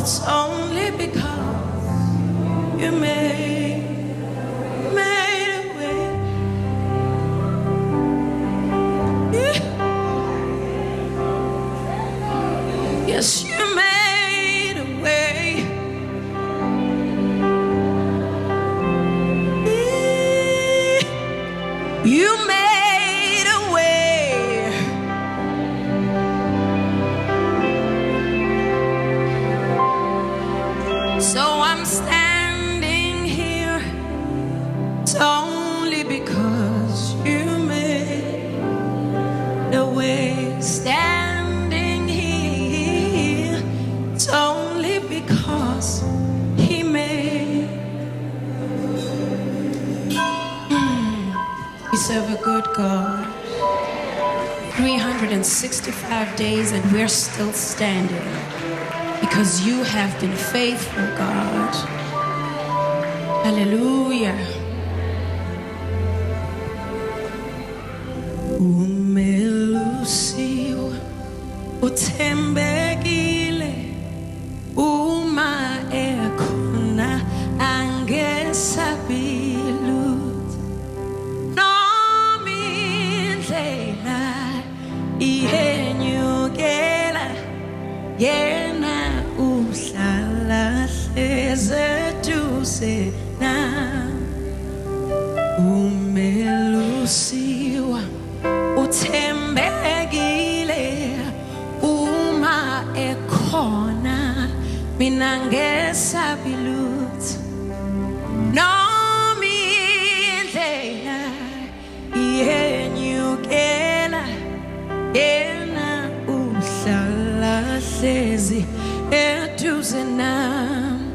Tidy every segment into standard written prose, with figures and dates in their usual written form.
It's only because you made a way. Yeah. Yes, you made a way. Yeah. You made a way. So I'm standing here. It's only because you made a way. Standing here. It's only because He made. We serve a good God. 365 days and we're still standing. Because you have been faithful, God. Hallelujah. Umalusi uthembekile uma ekhona angesabilut noma indlela iyenyukela yena uhlala hleze eduze nami. Umelusiwa uthembekile uma ekhona mina ngesabi lutho noma indlela iyenyukela yena uhlala hlezi eduze nami.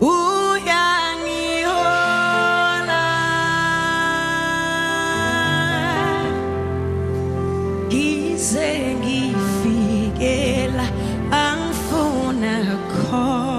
Uyangihola ngize ngifikela angifuna khona.